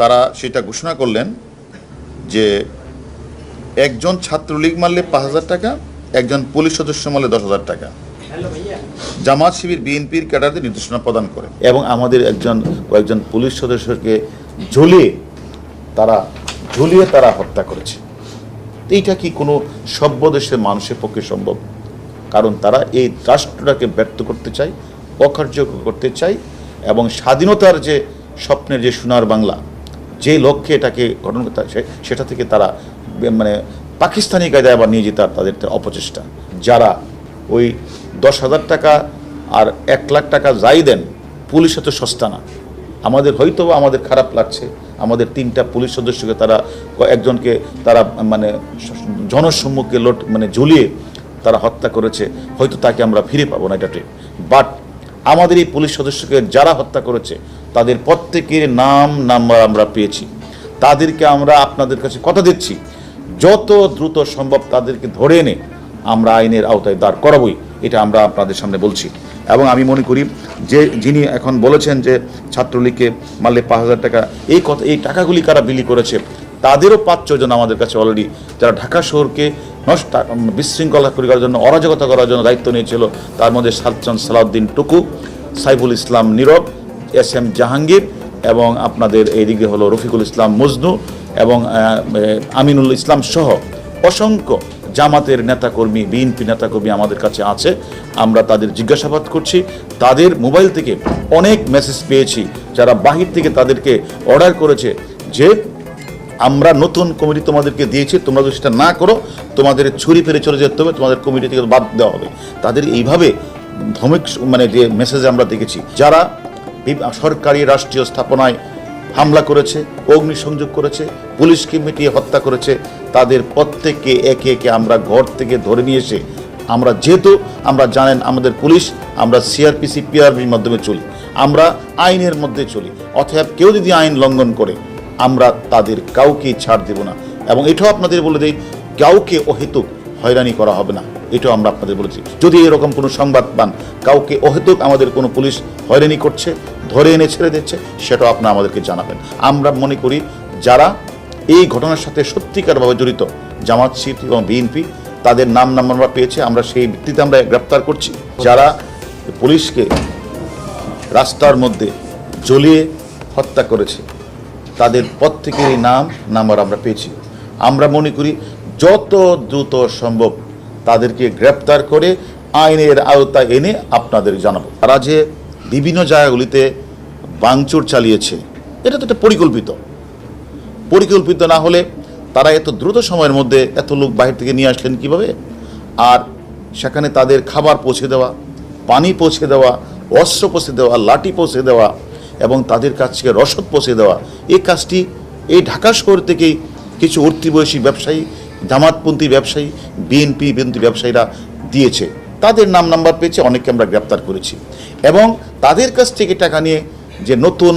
তারা সেটা ঘোষণা করলেন যে একজন ছাত্রলীগ মারলে 5,000 টাকা, একজন পুলিশ সদস্য মারলে 10,000 টাকা। জামাত শিবির বিএনপির ক্যাডারদের নির্দেশনা প্রদান করে এবং আমাদের কয়েকজন পুলিশ সদস্যকে ঝুলিয়ে তারা হত্যা করেছে। এইটা কি কোনো সভ্য দেশের মানুষের পক্ষে সম্ভব? কারণ তারা এই রাষ্ট্রটাকে ব্যর্থ করতে চায়, অকার্যকর করতে চায় এবং স্বাধীনতার যে স্বপ্নের যে সোনার বাংলা, যে লক্ষ্যে এটাকে গঠন করতে সেটা থেকে তারা মানে পাকিস্তানি কায়দায় আবার নিয়ে যেতে তাদের অপচেষ্টা। যারা ওই 10,000 টাকা আর 1 লাখ টাকা যাই দেন, পুলিশ এত সস্তা না। হয়তো আমাদের খারাপ লাগছে, আমাদের 3টা পুলিশ সদস্যকে একজনকে তারা মানে জনসম্মুখে ঝুলিয়ে তারা হত্যা করেছে, হয়তো তাকে আমরা ফিরে পাবো না, এটা ঠিক। বাট আমাদের এই পুলিশ সদস্যকে যারা হত্যা করেছে তাদের প্রত্যেকের নাম্বার আমরা পেয়েছি। তাদেরকে আমরা আপনাদের কাছে কথা দিচ্ছি, যত দ্রুত সম্ভব তাদেরকে ধরে এনে আমরা আইনের আওতায় দাঁড় করাবই, এটা আমরা আপনাদের সামনে বলছি। এবং আমি মনে করি যে যিনি এখন বলেছেন যে ছাত্রলীগকে মারলে 5,000 টাকা, এই টাকাগুলি কারা বিলি করেছে তাদেরও 5-6 জন আমাদের কাছে অলরেডি, যারা ঢাকা শহরকে বিশৃঙ্খলা করার জন্য, অরাজকতা করার জন্য দায়িত্ব নিয়েছিল। তার মধ্যে সালাউদ্দিন টুকু, সাইফুল ইসলাম নীরব, SM জাহাঙ্গীর এবং আপনাদের এইদিকে হলো রফিকুল ইসলাম মজনু এবং আমিনুল ইসলাম সহ অসংখ্য জামাতের নেতাকর্মী, বিএনপি নেতাকর্মী আমাদের কাছে আছে। আমরা তাদের জিজ্ঞাসাবাদ করছি। তাদের মোবাইল থেকে অনেক মেসেজ পেয়েছি যারা বাহির থেকে তাদেরকে অর্ডার করেছে যে আমরা নতুন কমিটি তোমাদেরকে দিয়েছি, তোমরা যদি সেটা না করো তোমাদের ছুরি ফেলে চলে যেতে হবে, তোমাদের কমিটি থেকে বাদ দেওয়া হবে। তাদের এইভাবে ধমক যে মেসেজ আমরা দেখেছি। যারা সরকারি রাষ্ট্রীয় স্থাপনায় হামলা করেছে, অগ্নিসংযোগ করেছে, পুলিশকে মিটিয়ে হত্যা করেছে, তাদের প্রত্যেককে একে একে আমরা ঘর থেকে ধরে নিয়ে এসে যেহেতু আমরা জানেন আমাদের পুলিশ, আমরা CRPC PRBর মাধ্যমে চলি, আমরা আইনের মধ্যে চলি। অতএব কেউ যদি আইন লঙ্ঘন করে আমরা তাদের কাউকেই ছাড় দেব না। এবং এটাও আপনাদের বলে দিই, কাউকে অহেতুক হয়রানি করা হবে না, এটাও আমরা আপনাদের বলেছি। যদি এরকম কোনো সংবাদ পান কাউকে অহেতুক আমাদের কোনো পুলিশ হয়রানি করছে, ধরে এনে ছেড়ে দিচ্ছে, সেটাও আপনারা আমাদেরকে জানাবেন। আমরা মনে করি যারা এই ঘটনার সাথে সত্যিকারভাবে জড়িত, জামাত শিবির এবং বিএনপি, তাদের নাম আমরা পেয়েছে, আমরা সেই ভিত্তিতে আমরা গ্রেপ্তার করছি। যারা পুলিশকে রাস্তার মধ্যে জ্বলিয়ে হত্যা করেছে তাদের প্রত্যেকেরই নাম্বার আমরা পেয়েছি। আমরা মনে করি যত দ্রুত সম্ভব তাদেরকে গ্রেপ্তার করে আইনের আওতায় এনে আপনাদের জানাবো। তারা যে বিভিন্ন জায়গাগুলিতে ভাঙচুর চালিয়েছে, এটা তো একটা পরিকল্পিত না হলে তারা এত দ্রুত সময়ের মধ্যে এত লোক বাইরে থেকে নিয়ে আসলেন কিভাবে? আর সেখানে তাদের খাবার পৌঁছে দেওয়া, পানি পৌঁছে দেওয়া, অস্ত্র পৌঁছে দেওয়া, লাঠি পৌঁছে দেওয়া এবং তাদের কাছে রসদ পৌঁছে দেওয়া, এই কাজটি এই ঢাকা শহর থেকেই কিছু উঠতি বয়সী ব্যবসায়ী, জামাতপন্থী ব্যবসায়ী, বিএনপি ব্যবসায়ীরা দিয়েছে। তাদের নাম্বার পেয়েছে, অনেককে আমরা গ্রেপ্তার করেছি এবং তাদের কাছ থেকে টাকা নিয়ে যে নতুন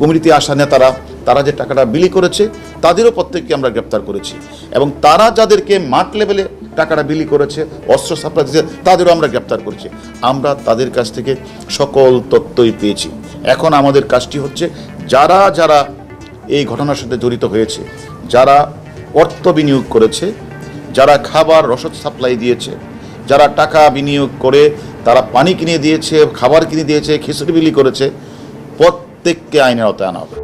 কমিটিতে আসা নেতারা, তারা যে টাকাটা বিলি করেছে তাদেরও প্রত্যেককে আমরা গ্রেপ্তার করেছি এবং তারা যাদেরকে মাঠ লেভেলে টাকাটা বিলি করেছে, অস্ত্র সাপ্লাই দিয়েছে, তাদেরও আমরা গ্রেপ্তার করেছি। আমরা তাদের কাছ থেকে সকল তথ্যই পেয়েছি। এখন আমাদের কাজটি হচ্ছে যারা এই ঘটনার সাথে জড়িত হয়েছে, যারা অর্থ বিনিয়োগ করেছে, যারা খাবার রসদ সাপ্লাই দিয়েছে, যারা টাকা বিনিয়োগ করে তারা পানি কিনে দিয়েছে, খাবার কিনে দিয়েছে, খিচুড়ি বিলি করেছে, প্রত্যেককে আইনের আওতায় আনা হবে।